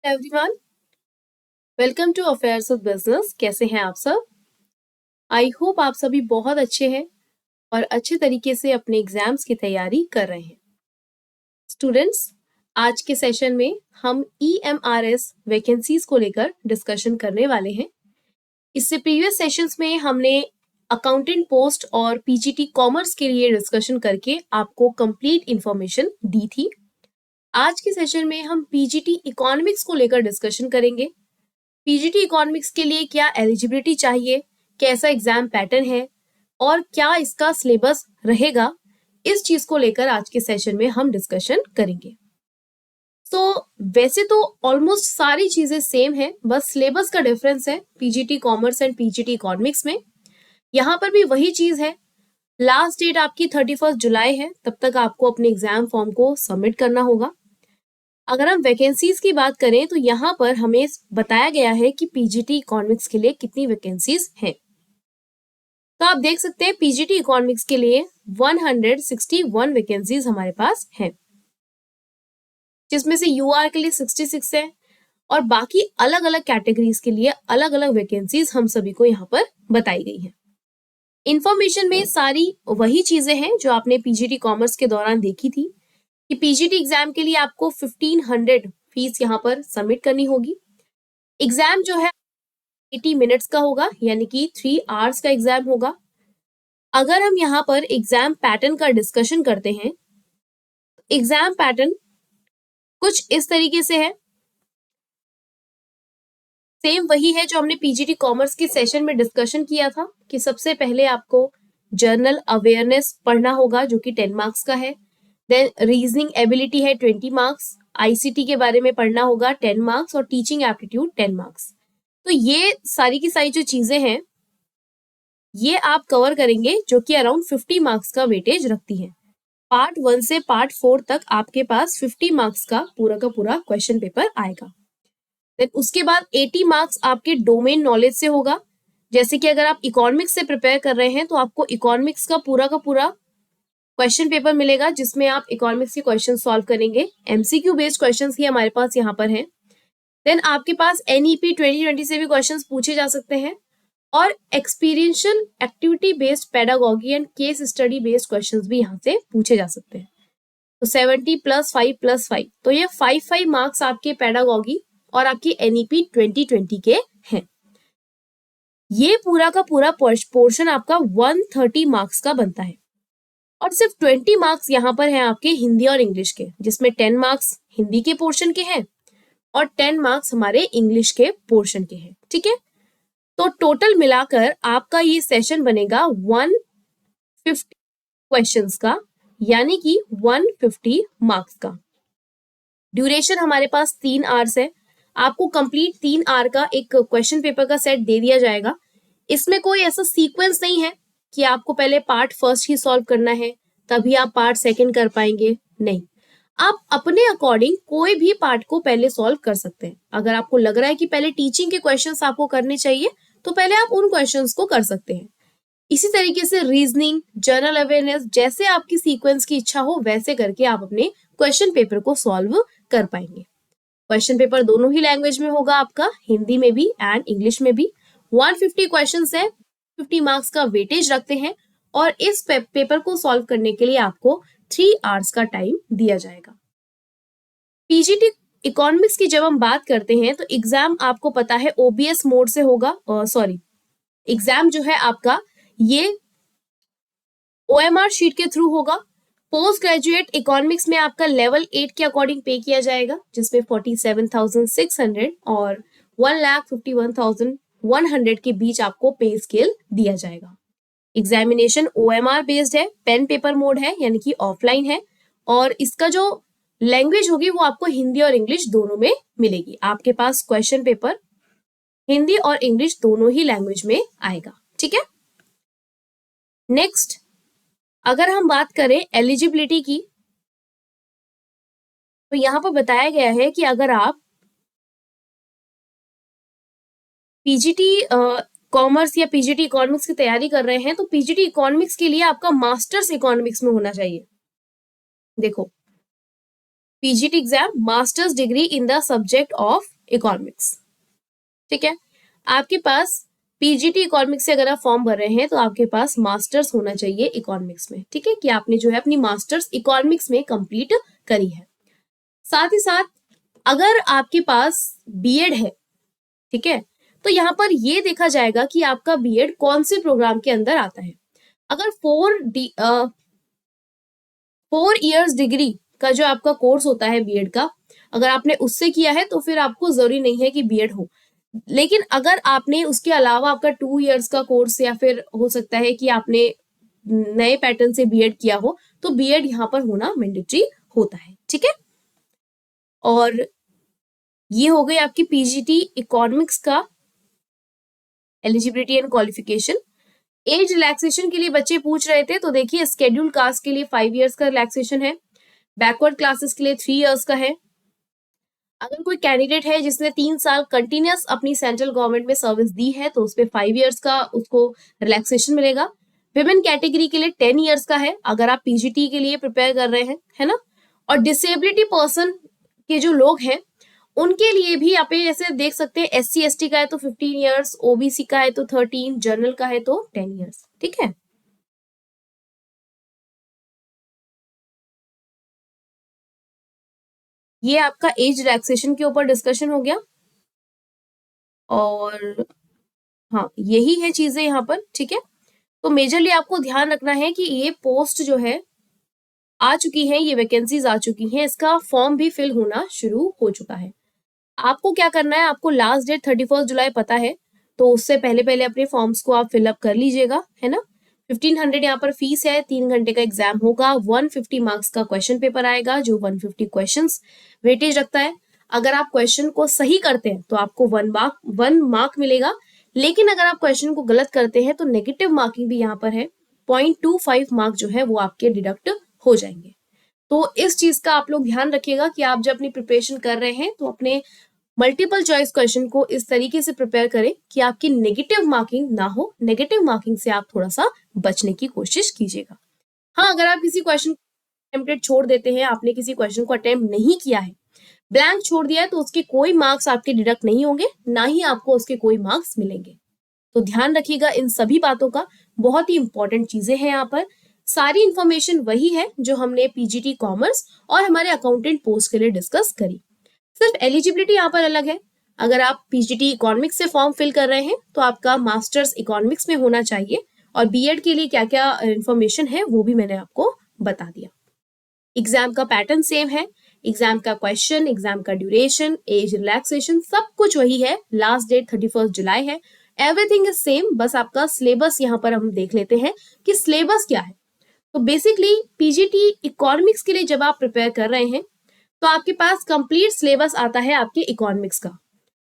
Everyone, welcome to affairs with business. कैसे हैं आप सब? आई होप आप सभी बहुत अच्छे हैं और अच्छे तरीके से अपने एग्जाम्स की तैयारी कर रहे हैं। स्टूडेंट्स, आज के सेशन में हम EMRS वैकेंसीज को लेकर डिस्कशन करने वाले हैं। इससे प्रीवियस सेशंस में हमने अकाउंटेंट पोस्ट और PGT कॉमर्स के लिए डिस्कशन करके आपको कंप्लीट इंफॉर्मेशन दी थी। आज के सेशन में हम PGT इकोनॉमिक्स को लेकर डिस्कशन करेंगे। पीजीटी इकोनॉमिक्स के लिए क्या एलिजिबिलिटी चाहिए, कैसा एग्जाम पैटर्न है और क्या इसका सिलेबस रहेगा, इस चीज को लेकर आज के सेशन में हम डिस्कशन करेंगे। वैसे तो ऑलमोस्ट सारी चीजें सेम है, बस सिलेबस का डिफरेंस है PGT commerce and PGT economics में। यहाँ पर भी वही चीज है, लास्ट डेट आपकी 31 जुलाई है, तब तक आपको अपने एग्जाम फॉर्म को सबमिट करना होगा। अगर हम वैकेंसीज की बात करें तो यहाँ पर हमें बताया गया है कि पीजीटी इकोनॉमिक्स के लिए कितनी वैकेंसीज हैं। तो आप देख सकते हैं पीजीटी इकोनॉमिक्स के लिए 161 वैकेंसीज हमारे पास हैं, जिसमें से यूआर के लिए 66 है और बाकी अलग अलग कैटेगरीज के लिए अलग अलग वैकेंसीज हम सभी को यहाँ पर बताई गई है। इंफॉर्मेशन में सारी वही चीजें हैं जो आपने पीजीटी कॉमर्स के दौरान देखी थी कि पीजीटी एग्जाम के लिए आपको 1500 फीस यहाँ पर सबमिट करनी होगी। एग्जाम जो है 80 मिनट्स का होगा, यानी कि 3 आवर्स का एग्जाम होगा। अगर हम यहाँ पर एग्जाम पैटर्न का डिस्कशन करते हैं, एग्जाम पैटर्न कुछ इस तरीके से है, सेम वही है जो हमने पीजीटी कॉमर्स के सेशन में डिस्कशन किया था कि सबसे पहले आपको जर्नल अवेयरनेस पढ़ना होगा जो कि 10 मार्क्स का है। देन रीजनिंग एबिलिटी है 20 मार्क्स, आईसीटी के बारे में पढ़ना होगा 10 मार्क्स और टीचिंग एप्टीट्यूड 10 मार्क्स। तो ये सारी की सारी जो चीजें हैं ये आप कवर करेंगे, जो कि अराउंड 50 मार्क्स का वेटेज रखती है। पार्ट 1 से पार्ट 4 तक आपके पास 50 मार्क्स का पूरा क्वेश्चन पेपर आएगा। देन उसके बाद 80 मार्क्स आपके डोमेन नॉलेज से होगा। जैसे कि अगर आप इकोनॉमिक्स से प्रिपेयर कर रहे हैं तो आपको इकोनॉमिक्स का पूरा क्वेश्चन पेपर मिलेगा, जिसमें आप इकोनॉमिक्स के क्वेश्चन सॉल्व करेंगे। एमसीक्यू बेस्ड क्वेश्चंस ही हमारे पास यहाँ पर हैं। देन आपके पास एनईपी 2020 से भी क्वेश्चंस पूछे जा सकते हैं और experiential activity based pedagogy and case study based questions भी यहाँ से पूछे जा सकते हैं। तो 70 + 5 + 5, तो ये 5 मार्क्स आपके पेडागॉगी और आपके एनईपी 2020 के हैं। ये पूरा का पूरा पोर्शन आपका 130 मार्क्स का बनता है और सिर्फ 20 मार्क्स यहाँ पर हैं आपके हिंदी और इंग्लिश के, जिसमें 10 मार्क्स हिंदी के पोर्शन के हैं और 10 मार्क्स हमारे इंग्लिश के पोर्शन के हैं। ठीक है, तो टोटल मिलाकर आपका ये सेशन बनेगा 150 क्वेश्चंस का, यानी कि 150 मार्क्स का। ड्यूरेशन हमारे पास 3 आवर्स है। आपको कंप्लीट 3 आवर का एक क्वेश्चन पेपर का सेट दे दिया जाएगा। इसमें कोई ऐसा सीक्वेंस नहीं है कि आपको पहले पार्ट फर्स्ट ही सॉल्व करना है तभी आप पार्ट सेकंड कर पाएंगे, नहीं। आप अपने अकॉर्डिंग कोई भी पार्ट को पहले सॉल्व कर सकते हैं। अगर आपको लग रहा है कि पहले टीचिंग के क्वेश्चंस आपको करने चाहिए तो पहले आप उन क्वेश्चंस को कर सकते हैं। इसी तरीके से रीजनिंग, जनरल अवेयरनेस, जैसे आपकी सीक्वेंस की इच्छा हो वैसे करके आप अपने क्वेश्चन पेपर को सॉल्व कर पाएंगे। क्वेश्चन पेपर दोनों ही लैंग्वेज में होगा आपका, हिंदी में भी एंड इंग्लिश में भी। 150 क्वेश्चंस है, 50 मार्क्स का वेटेज रखते हैं और इस पेपर को सॉल्व करने के लिए आपको 3 आवर्स का टाइम दिया जाएगा। पीजीटी इकोनॉमिक्स की जब हम बात करते हैं तो एग्जाम आपको पता है ओबीएस मोड से होगा, एग्जाम जो है आपका ये ओएमआर शीट के थ्रू होगा। पोस्ट ग्रेजुएट इकोनॉमिक्स में आपका लेवल 8 के अकॉर्डिंग पे किया जाएगा, जिसमें 47,600 और 1,51,100 के बीच आपको पे स्केल दिया जाएगा। एग्जामिनेशन ओएमआर बेस्ड है, पेन पेपर मोड है, यानी कि ऑफलाइन है और इसका जो लैंग्वेज होगी वो आपको हिंदी और इंग्लिश दोनों में मिलेगी। आपके पास क्वेश्चन पेपर हिंदी और इंग्लिश दोनों ही लैंग्वेज में आएगा। ठीक है, नेक्स्ट अगर हम बात करें एलिजिबिलिटी की तो यहां पर बताया गया है कि अगर आप पीजीटी कॉमर्स या पीजीटी इकोनॉमिक्स की तैयारी कर रहे हैं तो पीजीटी इकोनॉमिक्स के लिए आपका मास्टर्स इकोनॉमिक्स में होना चाहिए। देखो, PGT exam masters degree in the subject of economics. ठीक है, आपके पास पीजीटी इकोनॉमिक्स से अगर आप फॉर्म भर रहे हैं तो आपके पास मास्टर्स होना चाहिए इकोनॉमिक्स में। ठीक है, कि आपने जो है अपनी मास्टर्स इकोनॉमिक्स में कंप्लीट करी है। साथ ही साथ अगर आपके पास बीएड है, ठीक है, तो यहाँ पर ये देखा जाएगा कि आपका बीएड कौन से प्रोग्राम के अंदर आता है। अगर 4 इयर्स डिग्री का जो आपका कोर्स होता है बीएड का, अगर आपने उससे किया है तो फिर आपको जरूरी नहीं है कि बीएड हो। लेकिन अगर आपने उसके अलावा आपका 2 इयर्स का कोर्स या फिर हो सकता है कि आपने नए पैटर्न से बीएड किया हो, तो बीएड यहाँ पर होना मैंडेटरी होता है। ठीक है, और ये हो गई आपकी पीजीटी इकोनॉमिक्स का eligibility and qualification. Age relaxation के लिए बच्चे पूछ रहे थे, तो देखिए स्केड्यूल कास्ट के लिए 5 इयर्स का रिलैक्सेशन है, बैकवर्ड क्लासेस के लिए 3 इयर्स का है। अगर कोई कैंडिडेट है जिसने 3 साल कंटिन्यूस अपनी सेंट्रल गवर्नमेंट में सर्विस दी है तो उसपे 5 इयर्स का उसको रिलैक्सेशन मिलेगा। विमेन कैटेगरी के लिए 10 इयर्स का है अगर आप पीजीटी के लिए प्रिपेयर कर रहे हैं, है ना। और डिसेबिलिटी पर्सन के जो लोग हैं उनके लिए भी आप ऐसे देख सकते हैं, SC ST का है तो 15 इयर्स, ओबीसी का है तो 13, जनरल का है तो 10 इयर्स। ठीक है, ये आपका एज रिलैक्सेशन के ऊपर डिस्कशन हो गया। और हाँ, यही है चीजें यहाँ पर। ठीक है, तो मेजरली आपको ध्यान रखना है कि ये पोस्ट जो है आ चुकी है, ये वैकेंसीज आ चुकी हैं, इसका फॉर्म भी फिल होना शुरू हो चुका है। आपको क्या करना है, आपको लास्ट डेट 31 जुलाई पता है, तो उससे पहले पहले अपने फॉर्म्स को आप फिलअप कर लीजिएगा, है ना। 1500 यहाँ पर फीस है, 3 घंटे का एग्जाम होगा, 150 मार्क्स का क्वेश्चन पेपर आएगा जो 150 क्वेश्चंस वेटेज रखता है। अगर आप क्वेश्चन को सही करते हैं तो आपको 1 मार्क मिलेगा, लेकिन अगर आप क्वेश्चन को गलत करते हैं तो नेगेटिव मार्किंग भी यहाँ पर है, 0.25 मार्क जो है वो आपके डिडक्ट हो जाएंगे। तो इस चीज का आप लोग ध्यान रखिएगा कि आप जब अपनी प्रिपरेशन कर रहे हैं तो अपने मल्टीपल चॉइस क्वेश्चन को इस तरीके से प्रिपेयर करें कि आपकी नेगेटिव मार्किंग ना हो। नेगेटिव मार्किंग से आप थोड़ा सा बचने की कोशिश कीजिएगा। हाँ, अगर आप किसी क्वेश्चन अटेम्प्टेड छोड़ देते हैं, आपने किसी क्वेश्चन को अटेम्प्ट नहीं किया है, ब्लैंक छोड़ दिया है, तो उसके कोई मार्क्स आपके डिडक्ट नहीं होंगे, ना ही आपको उसके कोई मार्क्स मिलेंगे। तो ध्यान रखिएगा इन सभी बातों का, बहुत ही इंपॉर्टेंट चीजें हैं यहाँ पर। सारी इंफॉर्मेशन वही है जो हमने पीजीटी कॉमर्स और हमारे अकाउंटेंट पोस्ट के लिए डिस्कस करी, सिर्फ एलिजिबिलिटी यहाँ पर अलग है। अगर आप पीजीटी इकोनॉमिक्स से फॉर्म फिल कर रहे हैं तो आपका मास्टर्स इकोनॉमिक्स में होना चाहिए, और बीएड के लिए क्या क्या इंफॉर्मेशन है वो भी मैंने आपको बता दिया। एग्जाम का पैटर्न सेम है, एग्जाम का क्वेश्चन, एग्जाम का ड्यूरेशन, एज रिलैक्सेशन सब कुछ वही है। लास्ट डेट 31 जुलाई है, एवरीथिंग इज सेम। बस आपका सिलेबस यहाँ पर हम देख लेते हैं कि सिलेबस क्या है। तो बेसिकली पीजीटी इकोनॉमिक्स के लिए जब आप प्रिपेयर कर रहे हैं तो आपके पास कंप्लीट सिलेबस आता है आपके इकोनॉमिक्स का।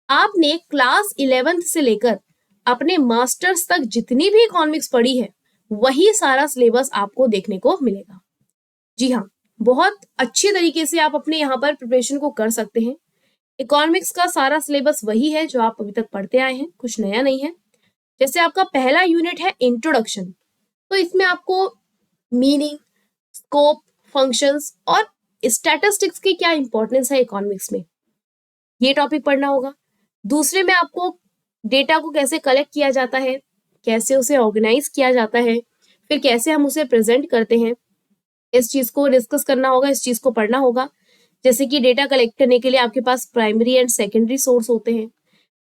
आपने क्लास 11th से लेकर अपने मास्टर्स तक जितनी भी इकोनॉमिक्स पढ़ी है वही सारा सिलेबस आपको देखने को मिलेगा। जी हाँ, बहुत अच्छे तरीके से आप अपने यहाँ पर प्रिपरेशन को कर सकते हैं। इकोनॉमिक्स का सारा सिलेबस वही है जो आप अभी तक पढ़ते आए हैं, कुछ नया नहीं है। जैसे आपका पहला यूनिट है इंट्रोडक्शन, तो इसमें आपको मीनिंग, स्कोप, फंक्शंस और स्टैटिस्टिक्स की क्या इंपॉर्टेंस है इकोनॉमिक्स में, ये टॉपिक पढ़ना होगा। दूसरे में आपको डेटा को कैसे कलेक्ट किया जाता है, कैसे उसे ऑर्गेनाइज किया जाता है, फिर कैसे हम उसे प्रेजेंट करते हैं, इस चीज को डिस्कस करना होगा, इस चीज को पढ़ना होगा। जैसे कि डेटा कलेक्ट करने के लिए आपके पास प्राइमरी एंड सेकेंडरी सोर्स होते हैं।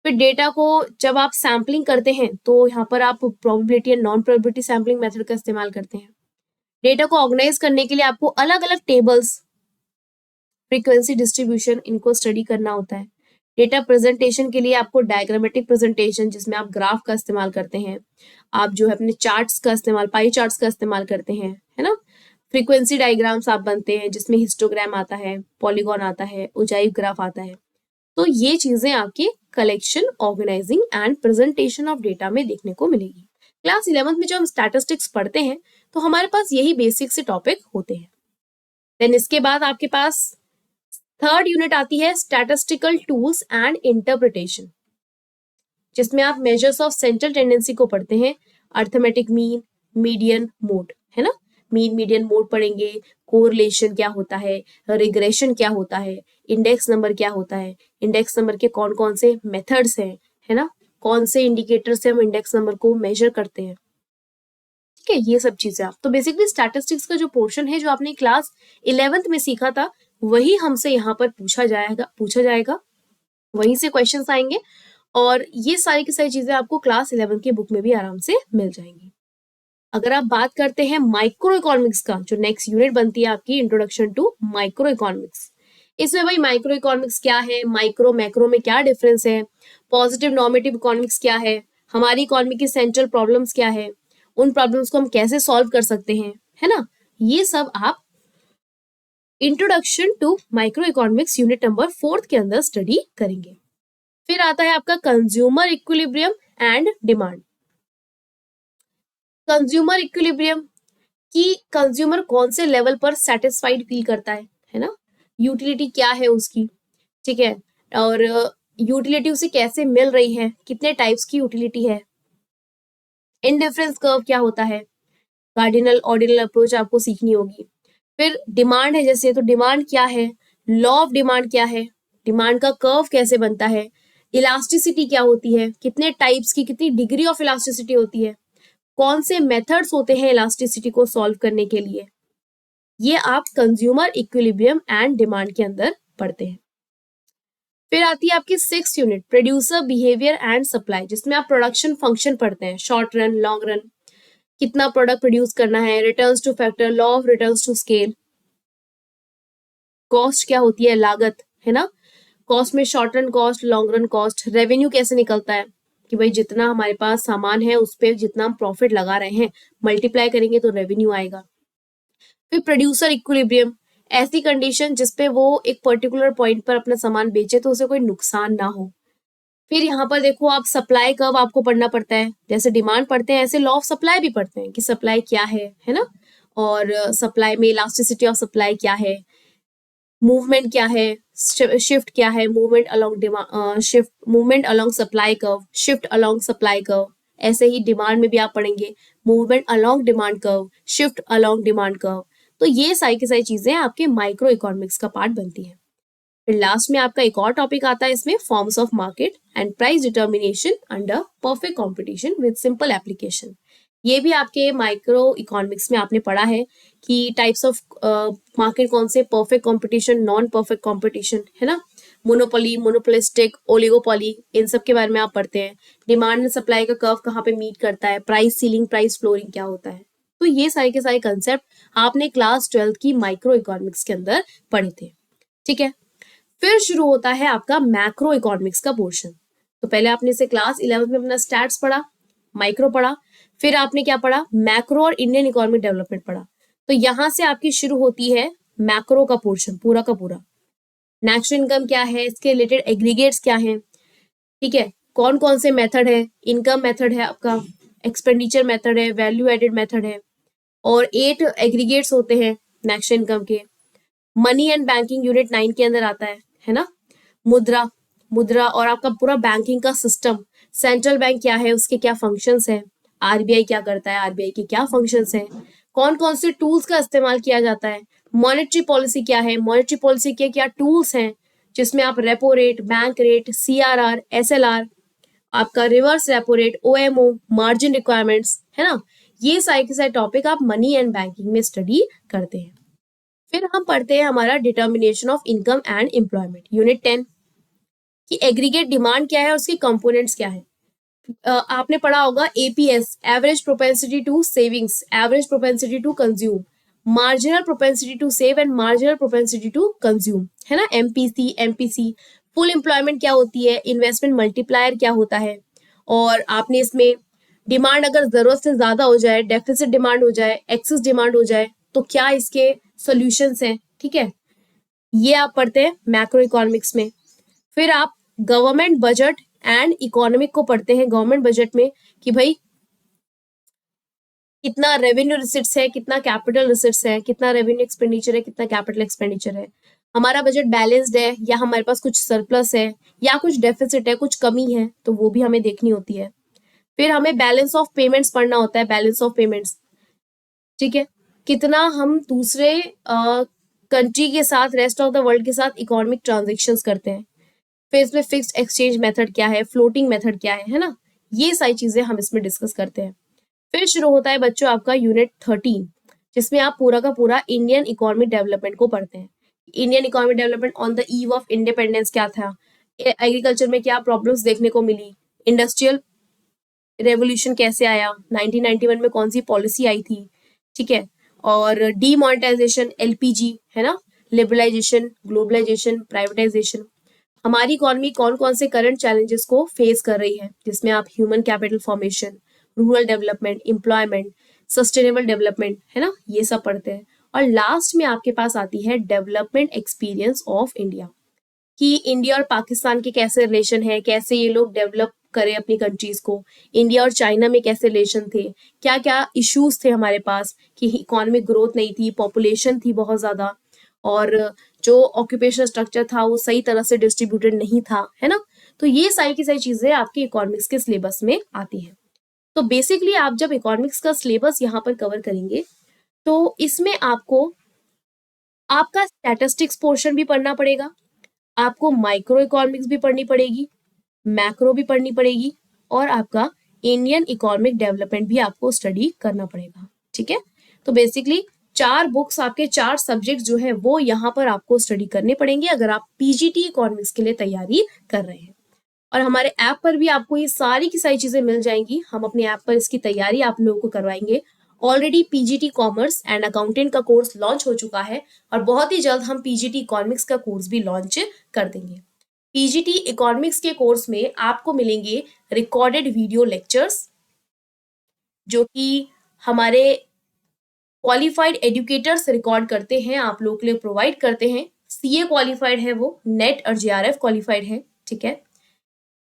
फिर डेटा को जब आप सैम्पलिंग करते हैं तो यहाँ पर आप probability and non probability sampling method का इस्तेमाल करते हैं। डेटा को ऑर्गेनाइज करने के लिए आपको अलग अलग टेबल्स, फ्रीक्वेंसी डिस्ट्रीब्यूशन, इनको स्टडी करना होता है। डेटा प्रेजेंटेशन के लिए आपको डायग्रामेटिक प्रेजेंटेशन, जिसमें आप ग्राफ का इस्तेमाल करते हैं, आप जो है अपने चार्ट्स का इस्तेमाल, पाई चार्ट्स का इस्तेमाल करते हैं, है ना। फ्रीक्वेंसी डायग्राम्स आप बनते हैं जिसमें हिस्टोग्राम आता है, पॉलीगॉन आता है, ऊंचाई ग्राफ आता है। तो ये चीजें आपकी collection, organising and presentation of data में देखने को मिलेगी। क्लास 11th में जब हम स्टैटिस्टिक्स पढ़ते हैं तो हमारे पास यही बेसिक से टॉपिक होते हैं। देन इसके बाद आपके पास थर्ड यूनिट आती है स्टैटिस्टिकल टूल्स एंड इंटरप्रिटेशन, जिसमें आप मेजर्स ऑफ सेंट्रल टेंडेंसी को पढ़ते हैं, अर्थमेटिक मीन, मीडियन, मोड, है ना। मीन, मीडियन, मोड पढ़ेंगे, कोरिलेशन क्या होता है, रिग्रेशन क्या होता है, इंडेक्स नंबर क्या होता है, इंडेक्स नंबर के कौन कौन से मेथड्स हैं, है ना, कौन से इंडिकेटर से हम इंडेक्स नंबर को मेजर करते हैं, ठीक है, ये सब चीजें। आप तो बेसिकली स्टैटिस्टिक्स का जो पोर्शन है जो आपने क्लास 11th में सीखा था वही हमसे यहाँ पर पूछा जाएगा, वहीं से क्वेश्चंस आएंगे और ये सारी की सारी चीजें आपको क्लास 11 की बुक में भी आराम से मिल जाएंगी। अगर आप बात करते हैं माइक्रो इकोनॉमिक्स का, जो नेक्स्ट यूनिट बनती है आपकी इंट्रोडक्शन टू माइक्रो इकोनॉमिक्स, इसमें भाई माइक्रो इकोनॉमिक्स क्या है, माइक्रो मैक्रो में क्या डिफरेंस है, पॉजिटिव नॉर्मेटिव इकोनॉमिक्स क्या है, हमारी इकोनॉमी की सेंट्रल प्रॉब्लम्स क्या है, उन प्रॉब्लम्स को हम कैसे सॉल्व कर सकते हैं, है ना, ये सब आप introduction to micro economics unit number 4 के अंदर स्टडी करेंगे। फिर आता है आपका consumer equilibrium and demand. Consumer equilibrium कि कंज्यूमर कौन से लेवल पर सेटिस्फाइड फील करता है ना, यूटिलिटी क्या है उसकी, ठीक है, और यूटिलिटी उसे कैसे मिल रही है, कितने टाइप्स की यूटिलिटी है, इंडिफरेंस कर्व क्या होता है, कार्डिनल ऑर्डिनल अप्रोच आपको सीखनी होगी। फिर डिमांड है जैसे, तो डिमांड क्या है, लॉ ऑफ डिमांड क्या है, डिमांड का कर्व कैसे बनता है, इलास्टिसिटी क्या होती है, कितने टाइप्स की, कितनी डिग्री ऑफ इलास्टिसिटी होती है, कौन से मेथड्स होते हैं इलास्टिसिटी को सॉल्व करने के लिए, ये आप कंज्यूमर इक्विलिब्रियम एंड डिमांड के अंदर पढ़ते हैं। फिर आती है आपकी 6th unit producer behaviour and supply, जिसमें आप प्रोडक्शन फंक्शन पढ़ते हैं, शॉर्ट रन, लॉन्ग रन, कितना प्रोडक्ट प्रोड्यूस करना है, returns to factor, law of returns to scale, cost क्या होती है, लागत, है ना, कॉस्ट में short run cost, long run cost, revenue कैसे निकलता है कि भाई जितना हमारे पास सामान है उस पर जितना हम प्रॉफिट लगा रहे हैं मल्टीप्लाई करेंगे तो रेवेन्यू आएगा। फिर प्रोड्यूसर इक्विलिब्रियम, ऐसी कंडीशन जिसपे वो एक पर्टिकुलर पॉइंट पर अपना सामान बेचे तो उसे कोई नुकसान ना हो। फिर यहाँ पर देखो आप सप्लाई कर्व आपको पढ़ना पड़ता है, जैसे डिमांड पढ़ते हैं ऐसे लॉ ऑफ सप्लाई भी पढ़ते हैं कि सप्लाई क्या है ना, और सप्लाई में इलास्टिसिटी ऑफ सप्लाई क्या है, मूवमेंट क्या है, शिफ्ट क्या है, movement along supply curve, shift along supply curve. ऐसे ही डिमांड में भी आप पढ़ेंगे movement along demand curve, shift along demand curve. तो ये सारी की सारी चीजें आपके माइक्रो इकोनॉमिक्स का पार्ट बनती है। फिर लास्ट में आपका एक और टॉपिक आता है इसमें, forms of market and price determination under perfect competition with simple application. ये भी आपके माइक्रो इकोनॉमिक्स में आपने पढ़ा है कि टाइप्स ऑफ मार्केट कौन से, perfect competition, non perfect competition, है ना, मोनोपोली, मोनोपोलिस्टिक, ओलिगोपोली, इन सब के बारे में आप पढ़ते हैं। डिमांड एंड सप्लाई का कर्व कहाँ पे मीट करता है, प्राइस सीलिंग, प्राइस फ्लोरिंग क्या होता है। तो ये सारे के सारे कंसेप्ट आपने क्लास 12 की माइक्रो इकोनॉमिक्स के अंदर पढ़े थे, ठीक है। फिर शुरू होता है आपका मैक्रो इकोनॉमिक्स का पोर्शन। तो पहले आपने से क्लास 11 में अपना स्टैट्स पढ़ा, माइक्रो पढ़ा, फिर आपने क्या पढ़ा, मैक्रो और इंडियन इकोनॉमिक डेवलपमेंट पढ़ा। तो यहां से आपकी शुरू होती है मैक्रो का पोर्शन पूरा का पूरा। नेशनल इनकम क्या है, इसके रिलेटेड एग्रीगेट्स क्या है, ठीक है, कौन कौन से मेथड है, इनकम मेथड है आपका, एक्सपेंडिचर मेथड है, वैल्यू एडेड मेथड है, और 8 एग्रीगेट्स होते हैं नेशनल इनकम के। मनी एंड बैंकिंग यूनिट 9 के अंदर आता है ना, मुद्रा और आपका पूरा बैंकिंग का सिस्टम, सेंट्रल बैंक क्या है, उसके क्या फंक्शंस हैं, आरबीआई क्या करता है, आरबीआई के क्या फंक्शंस हैं, कौन कौन से टूल्स का इस्तेमाल किया जाता है, मॉनेटरी पॉलिसी क्या है, मॉनेटरी पॉलिसी के क्या टूल्स हैं जिसमें आप repo rate, bank rate, CRR, SLR, आपका reverse repo rate, OMO, margin requirements, है ना, ये सारे के सारे टॉपिक आप मनी एंड बैंकिंग में स्टडी करते हैं। फिर हम पढ़ते हैं हमारा determination of income and employment unit 10 कि एग्रीगेट डिमांड क्या है और उसके कंपोनेंट्स क्या है। आपने पढ़ा होगा APS, average propensity to savings, average propensity to consume, marginal propensity to save and marginal propensity to consume, है ना, एमपीसी, एमपीसी। फुल एम्प्लॉयमेंट क्या होती है, इन्वेस्टमेंट मल्टीप्लायर क्या होता है, और आपने इसमें डिमांड अगर जरूरत से ज्यादा हो जाए, डेफिसिट डिमांड हो जाए, एक्सेस डिमांड हो जाए, तो क्या इसके सॉल्यूशंस हैं, ठीक है, ये आप पढ़ते हैं मैक्रो इकोनॉमिक्स में। फिर आप गवर्नमेंट बजट एंड इकोनॉमिक को पढ़ते हैं, गवर्नमेंट बजट में कि भाई कितना रेवेन्यू रिसिट्स है, कितना कैपिटल रिसिट्स है, कितना रेवेन्यू एक्सपेंडिचर है, कितना कैपिटल एक्सपेंडिचर है, हमारा बजट बैलेंस्ड है या हमारे पास कुछ सरप्लस है या कुछ डेफिसिट है, कुछ कमी है, तो वो भी हमें देखनी होती है। फिर हमें बैलेंस ऑफ पेमेंट्स पढ़ना होता है, बैलेंस ऑफ पेमेंट्स, ठीक है। कितना हम दूसरे कंट्री के साथ, रेस्ट ऑफ द वर्ल्ड के साथ इकोनॉमिक ट्रांजेक्शन्स करते हैं, फिर इसमें फिक्स्ड एक्सचेंज मेथड क्या है, फ्लोटिंग मेथड क्या है ना, ये सारी चीजें हम इसमें डिस्कस करते हैं। फिर शुरू होता है बच्चों आपका यूनिट 13, जिसमें आप पूरा का पूरा इंडियन इकोनॉमिक डेवलपमेंट को पढ़ते हैं। Indian economic development on the eve of independence क्या था, एग्रीकल्चर में क्या प्रॉब्लम्स देखने को मिली, इंडस्ट्रियल रेवोल्यूशन कैसे आया, 1991 में कौन सी पॉलिसी आई थी, ठीक है, और डीमोनेटाइजेशन, एलपीजी है ना, लिबरलाइजेशन, ग्लोबलाइजेशन, प्राइवेटाइजेशन, हमारी इकोनॉमी कौन कौन से करंट चैलेंजेस को फेस कर रही है, जिसमें आप human capital formation, rural development, employment, sustainable development है ना, ये सब पढ़ते हैं। और लास्ट में आपके पास आती है डेवलपमेंट एक्सपीरियंस ऑफ इंडिया, कि इंडिया और पाकिस्तान के कैसे रिलेशन है, कैसे ये लोग डेवलप करें अपनी कंट्रीज को, इंडिया और चाइना में कैसे रिलेशन थे, क्या क्या इश्यूज थे हमारे पास, कि इकोनॉमिक ग्रोथ नहीं थी, पॉपुलेशन थी बहुत ज्यादा, और जो ऑक्यूपेशनल स्ट्रक्चर था वो सही तरह से डिस्ट्रीब्यूटेड नहीं था, है ना। तो ये सारी की सारी चीजें आपके इकोनॉमिक्स के सिलेबस में आती हैं। तो बेसिकली आप जब इकोनॉमिक्स का सिलेबस यहाँ पर कवर करेंगे तो इसमें आपको आपका स्टैटिस्टिक्स पोर्शन भी पढ़ना पड़ेगा, आपको माइक्रो इकोनॉमिक्स भी पढ़नी पड़ेगी, मैक्रो भी पढ़नी पड़ेगी, और आपका इंडियन इकोनॉमिक डेवलपमेंट भी आपको स्टडी करना पड़ेगा, ठीक है। तो बेसिकली 4 बुक्स, आपके 4 सब्जेक्ट जो है वो यहाँ पर आपको स्टडी करने पड़ेंगे अगर आप पीजीटी इकोनॉमिक्स के लिए तैयारी कर रहे हैं। और हमारे ऐप पर भी आपको ये सारी की सारी चीजें मिल जाएंगी, हम अपने ऐप पर इसकी तैयारी आप लोगों को करवाएंगे। Already PGT commerce and accountant का कोर्स लॉन्च हो चुका है और बहुत ही जल्द हम पीजीटी इकोनॉमिक्स का कोर्स भी लॉन्च कर देंगे। पीजीटी इकोनॉमिक्स के कोर्स में आपको मिलेंगे रिकॉर्डेड वीडियो लेक्चर्स, जो कि हमारे क्वालिफाइड एजुकेटर्स रिकॉर्ड करते हैं, आप लोगों के लिए प्रोवाइड करते हैं। सीए क्वालिफाइड है वो, नेट और जेआरएफ क्वालिफाइड है, ठीक है।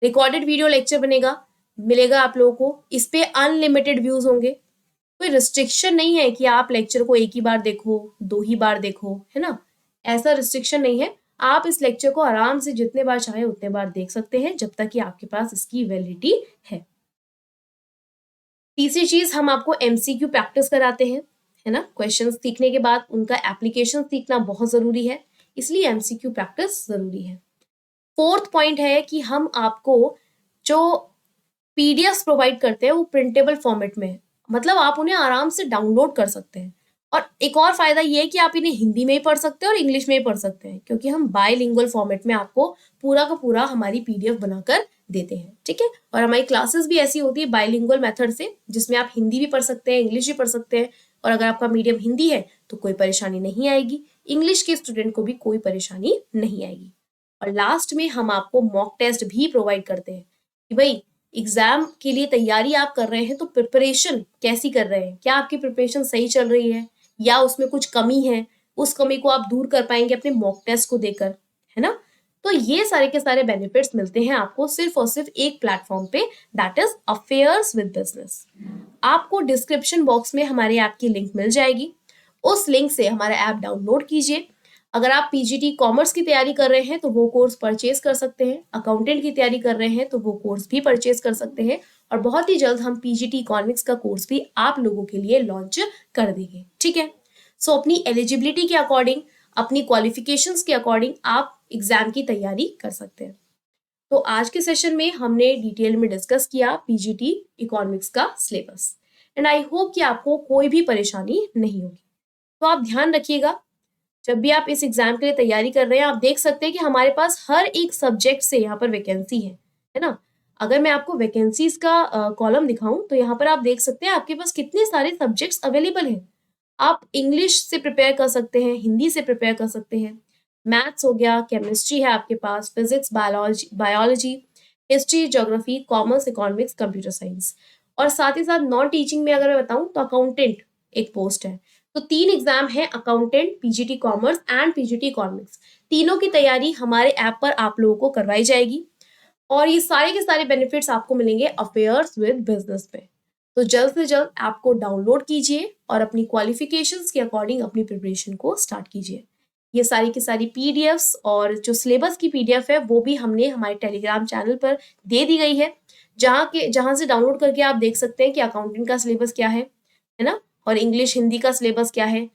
रिकॉर्डेड वीडियो लेक्चर मिलेगा आप लोगों को, इस पे अनलिमिटेड व्यूज होंगे, कोई रिस्ट्रिक्शन नहीं है कि आप लेक्चर को एक ही बार देखो, 2 ही बार देखो, है ना, ऐसा रिस्ट्रिक्शन नहीं है। आप इस लेक्चर को आराम से जितने बार चाहे उतने बार देख सकते हैं, जब तक कि आपके पास इसकी वैलिडिटी है। तीसरी चीज, हम आपको एमसीक्यू प्रैक्टिस कराते हैं, है ना, क्वेश्चन सीखने के बाद उनका एप्लीकेशन सीखना बहुत जरूरी है, इसलिए एमसीक्यू प्रैक्टिस जरूरी है। फोर्थ पॉइंट है कि हम आपको जो पीडीएफ प्रोवाइड करते हैं वो प्रिंटेबल फॉर्मेट में है, मतलब आप उन्हें आराम से डाउनलोड कर सकते हैं। और एक और फायदा ये है कि आप इन्हें हिंदी में ही पढ़ सकते हैं और इंग्लिश में ही पढ़ सकते हैं, क्योंकि हम बायलिंगुअल फॉर्मेट में आपको पूरा का पूरा हमारी पीडीएफ बनाकर देते हैं, ठीक है। और हमारी क्लासेस भी ऐसी होती है बायलिंगुअल मेथड से, जिसमें आप हिंदी भी पढ़ सकते हैं, इंग्लिश भी पढ़ सकते हैं। और अगर आपका मीडियम हिंदी है तो कोई परेशानी नहीं आएगी, इंग्लिश के स्टूडेंट को भी कोई परेशानी नहीं आएगी। और लास्ट में हम आपको मॉक टेस्ट भी प्रोवाइड करते हैं, कि भाई एग्जाम के लिए तैयारी आप कर रहे हैं तो प्रिपरेशन कैसी कर रहे हैं, क्या आपकी प्रिपरेशन सही चल रही है या उसमें कुछ कमी है, उस कमी को आप दूर कर पाएंगे अपने मॉक टेस्ट को देकर, है ना। तो ये सारे के सारे बेनिफिट्स मिलते हैं आपको सिर्फ और सिर्फ एक प्लेटफॉर्म पे, that is affairs with business. आपको डिस्क्रिप्शन बॉक्स में हमारे ऐप की लिंक मिल जाएगी, उस लिंक से हमारा ऐप डाउनलोड कीजिए। अगर आप पीजीटी कॉमर्स की तैयारी कर रहे हैं तो वो कोर्स परचेज कर सकते हैं, अकाउंटेंट की तैयारी कर रहे हैं तो वो कोर्स भी परचेज कर सकते हैं, और बहुत ही जल्द हम पीजीटी इकोनॉमिक्स का कोर्स भी आप लोगों के लिए लॉन्च कर देंगे, ठीक है। सो अपनी एलिजिबिलिटी के अकॉर्डिंग, अपनी क्वालिफिकेशंस के अकॉर्डिंग आप एग्जाम की तैयारी कर सकते हैं। तो आज के सेशन में हमने डिटेल में डिस्कस किया पीजीटी इकोनॉमिक्स का सिलेबस, एंड आई होप कि आपको कोई भी परेशानी नहीं होगी। तो आप ध्यान रखिएगा, जब भी आप इस एग्जाम के लिए तैयारी कर रहे हैं, आप देख सकते हैं कि हमारे पास हर एक सब्जेक्ट से यहाँ पर वैकेंसी है ना। अगर मैं आपको वैकेंसीज का कॉलम दिखाऊं तो यहाँ पर आप देख सकते हैं आपके पास कितने सारे सब्जेक्ट्स अवेलेबल हैं। आप इंग्लिश से प्रिपेयर कर सकते हैं, हिंदी से प्रिपेयर कर सकते हैं, मैथ्स हो गया, केमिस्ट्री है आपके पास, physics, biology, history, geography, commerce, economics, computer science, और साथ ही साथ नॉन टीचिंग में अगर मैं बताऊं तो अकाउंटेंट एक पोस्ट है। तो 3 एग्जाम है, accountant, PGT commerce and PGT economics. तीनों की तैयारी हमारे ऐप पर आप लोगों को करवाई जाएगी, और ये सारे के सारे बेनिफिट्स आपको मिलेंगे अफेयर्स विद बिजनेस पे। तो जल्द से जल्द ऐप को डाउनलोड कीजिए और अपनी क्वालिफिकेशंस के अकॉर्डिंग अपनी प्रिपरेशन को स्टार्ट कीजिए। ये सारी की सारी पीडीएफ्स और जो सिलेबस की पीडीएफ है वो भी हमने हमारे टेलीग्राम चैनल पर दे दी गई है, जहाँ से डाउनलोड करके आप देख सकते हैं कि अकाउंटिंग का सिलेबस क्या है ना, और इंग्लिश हिंदी का सिलेबस क्या है,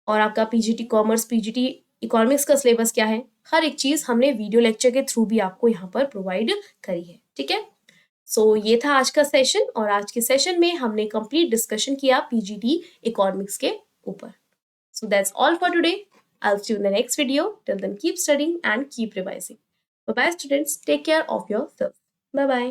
और आपका पीजीटी कॉमर्स पीजीटी इकोनॉमिक्स का सिलेबस क्या है, हर एक चीज हमने वीडियो लेक्चर के थ्रू भी आपको यहाँ पर प्रोवाइड करी है। ठीक है, सो ये था आज का सेशन, और आज के सेशन में हमने कंप्लीट डिस्कशन किया पीजीटी इकोनॉमिक्स के ऊपर। So that's all for today. I'll see you in the next video. Till then, keep studying and keep revising. Bye bye, students. Take care of yourself. Bye bye.